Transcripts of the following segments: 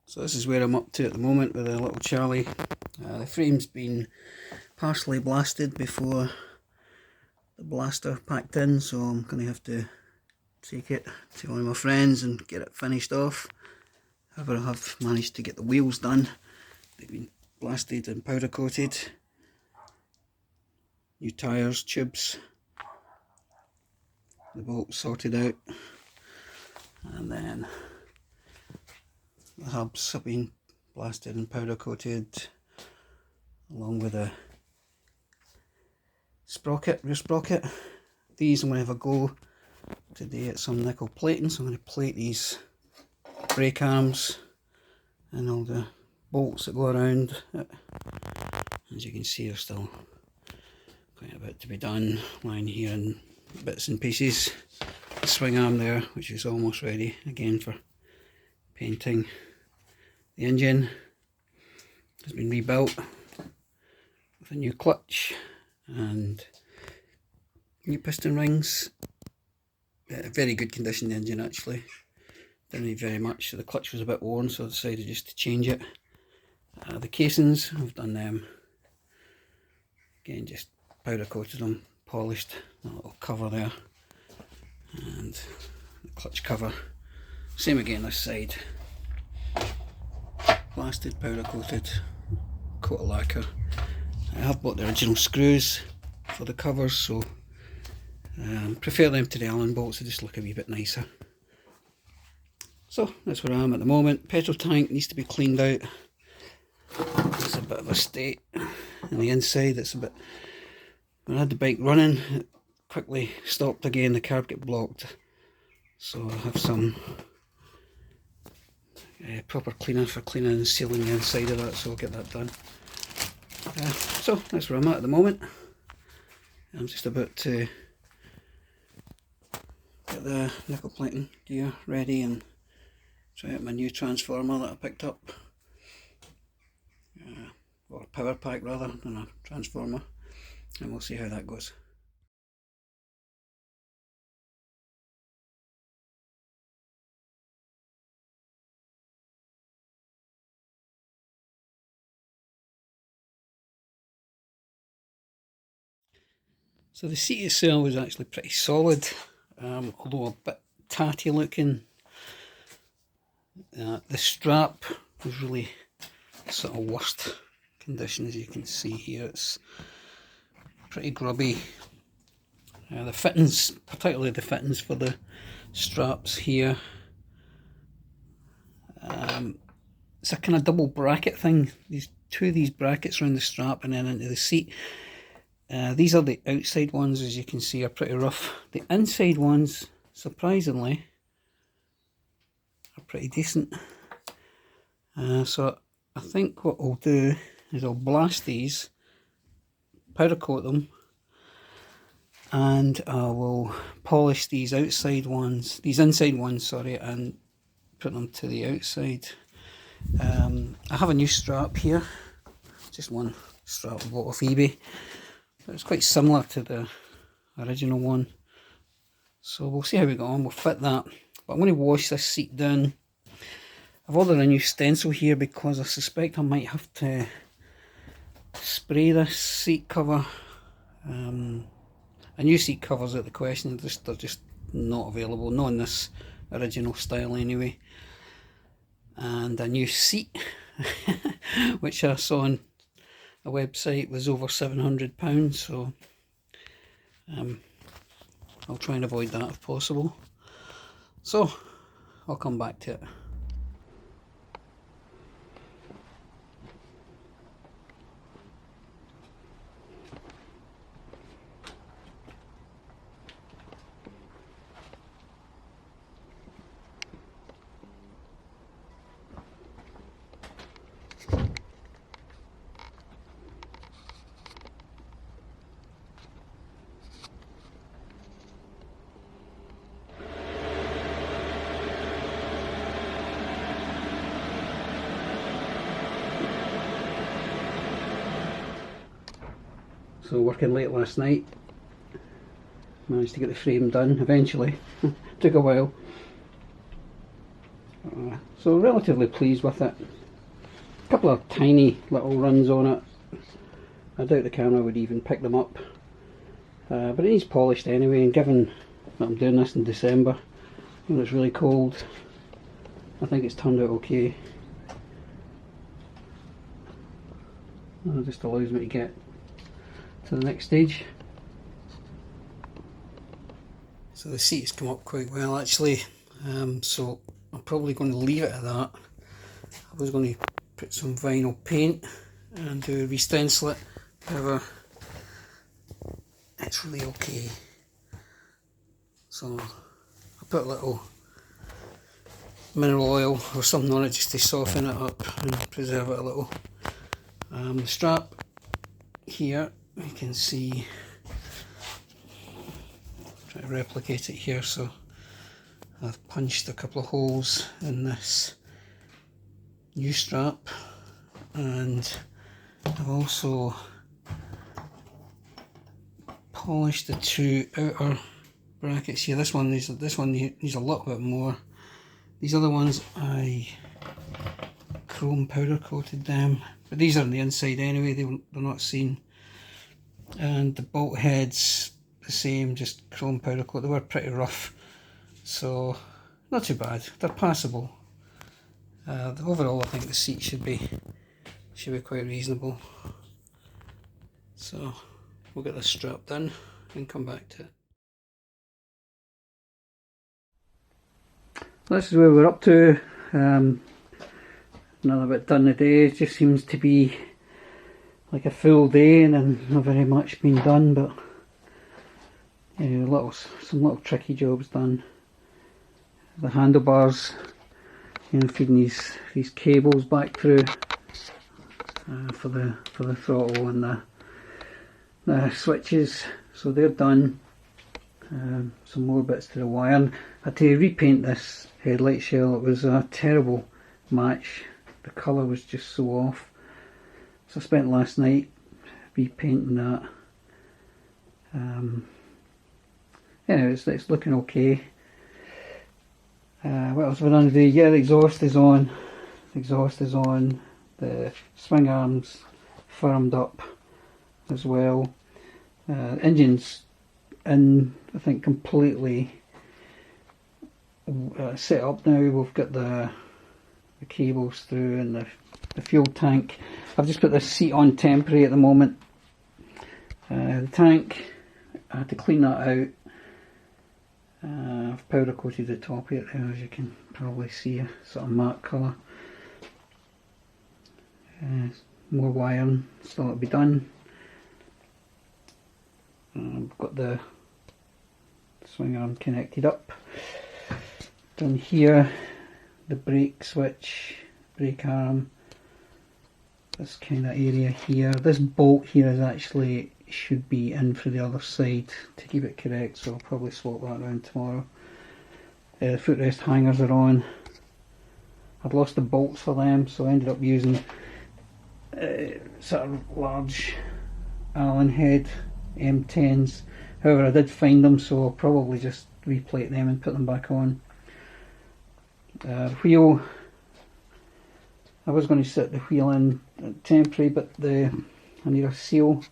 So this is where I'm up to at the moment with the little Chaly. The frame's been partially blasted before the blaster packed in, so I'm going to have to take it to one of my friends and get it finished off. However, I have managed to get the wheels done. They've been blasted and powder coated. New tyres, tubes, the bolts sorted out, and then the hubs have been blasted and powder coated, along with a sprocket, rear sprocket. These I'm going to have a go today at some nickel plating, so I'm going to plate these brake arms and all the bolts that go around it. As you can see, there's still quite a bit to be done, lying here in bits and pieces. The swing arm there, which is almost ready again for painting. The engine has been rebuilt with a new clutch and new piston rings. Very good condition, the engine actually. Didn't need very much, so the clutch was a bit worn, so I decided just to change it. The casings, I've done them. Again, just powder coated them, polished that little cover there, and the clutch cover. Same again this side. Blasted, powder coated, coat of lacquer. I have bought the original screws for the covers, so prefer them to the Allen bolts, they just look a wee bit nicer. So that's where I am at the moment. Petrol tank needs to be cleaned out. It's a bit of a state on the inside. It's a bit. When I had the bike running, it quickly stopped again. The carb got blocked, so I have some proper cleaner for cleaning and sealing the inside of that, so I'll get that done. So that's where I'm at the moment. I'm just about to get the nickel plating gear ready and try out my new transformer that I picked up, or power pack rather than a transformer, and we'll see how that goes. So the seat itself was actually pretty solid, although a bit tatty looking. The strap was really sort of worst condition, as you can see here. It's pretty grubby. The fittings, particularly the fittings for the straps here, it's a kind of double bracket thing. These two of these brackets around the strap and then into the seat. These are the outside ones, as you can see, are pretty rough. The inside ones, surprisingly, are pretty decent. So I think what I'll do is I'll blast these, powder coat them, and I will polish these outside ones, these inside ones, sorry, and put them to the outside. I have a new strap here, just one strap I bought off eBay. It's quite similar to the original one, so we'll see how we go on. We'll fit that, but I'm going to wash this seat down. I've ordered a new stencil here because I suspect I might have to spray this seat cover. A new seat cover's out of the question, they're just not available, not in this original style anyway. And a new seat, which I saw on a website was over £700, so I'll try and avoid that if possible. So I'll come back to it. So working late last night, managed to get the frame done eventually. Took a while. So relatively pleased with it. A couple of tiny little runs on it. I doubt the camera would even pick them up. But it needs polished anyway, and given that I'm doing this in December when it's really cold, I think it's turned out okay. It just allows me to get to the next stage. So the seat has come up quite well actually, so I'm probably going to leave it at that. I was going to put some vinyl paint and do a re-stencil it, however it's really okay. So I put a little mineral oil or something on it just to soften it up and preserve it a little. The strap here, you can see, try to replicate it here, so I've punched a couple of holes in this new strap, and I've also polished the two outer brackets here. This one needs a little bit more. These other ones I chrome powder coated them, but these are on the inside anyway, they're not seen. And the bolt heads the same, just chrome powder coat. They were pretty rough, so not too bad, they're passable. Overall I think the seat should be quite reasonable. So we'll get this strap done and come back to it. This is where we're up to. Another bit done today. It just seems to be like a full day and then not very much been done, but some little tricky jobs done. The handlebars, feeding these cables back through for the throttle and the switches, so they're done. Some more bits to the wire. I had to repaint this headlight shell. It was a terrible match. The colour was just so off. So I spent last night repainting that. Yeah, it's looking okay. What else have I done today? Yeah, the exhaust is on. The swing arms firmed up as well. Engine's in, I think, completely set up now. We've got the cables through and the fuel tank. I've just put this seat on temporary at the moment. The tank, I had to clean that out. I've powder coated the top of it there, as you can probably see, a sort of matte colour. More wiring still to be done. I've got the swing arm connected up. Down here, the brake switch, brake arm, this kind of area here. This bolt here is actually should be in for the other side to keep it correct, so I'll probably swap that around tomorrow. The footrest hangers are on. I'd lost the bolts for them, so I ended up using sort of large Allen head M10s. However, I did find them, so I'll probably just replate them and put them back on. The wheel, I was going to set the wheel in temporary, but I need a seal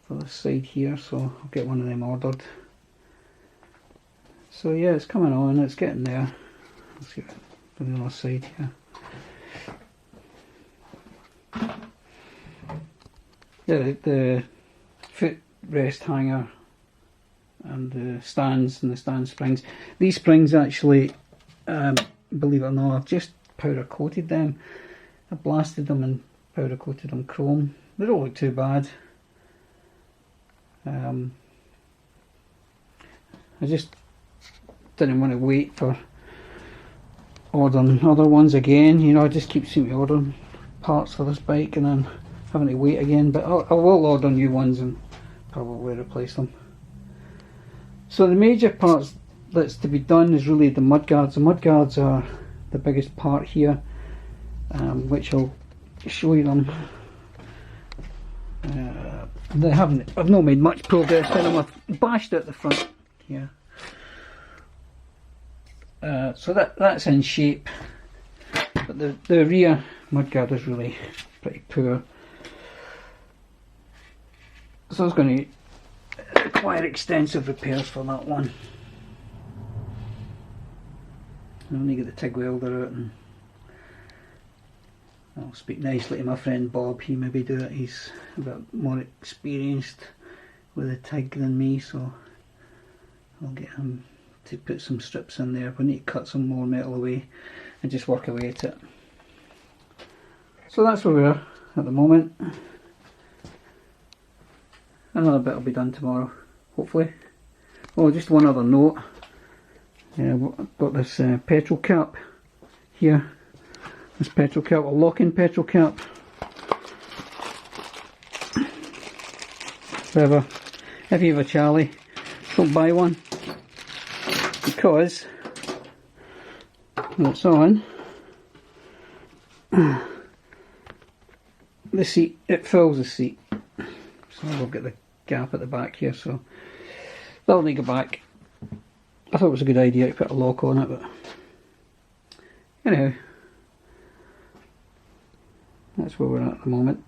for this side here, so I'll get one of them ordered. So yeah, it's coming on, it's getting there. Let's get it from the other side here. Yeah, the footrest hanger and the stands and the stand springs. These springs actually, believe it or not, I've just powder coated them. I blasted them and powder coated them chrome. They don't look too bad. I just didn't want to wait for ordering other ones again. I just keep seeming to order parts for this bike and then having to wait again, but I will order new ones and probably replace them. So the major parts that's to be done is really the mudguards. The mudguards are the biggest part here, which I'll show you them. I've not made much progress in them. I've bashed out the front here. So that's in shape, but the rear mudguard is really pretty poor. So it's going to require extensive repairs for that one. I'll need to get the TIG welder out, and I'll speak nicely to my friend Bob. He maybe do it. He's a bit more experienced with the TIG than me, so I'll get him to put some strips in there. We need to cut some more metal away and just work away at it. So that's where we are at the moment. Another bit will be done tomorrow, hopefully. Oh, just one other note. I've got this petrol cap here. This petrol cap, a lock-in petrol cap. However, if you have a Chaly, don't buy one, because when it's on the seat, it fills the seat. So we'll get the gap at the back here, so that'll need to go back. I thought it was a good idea to put a lock on it, but anyhow, that's where we're at the moment.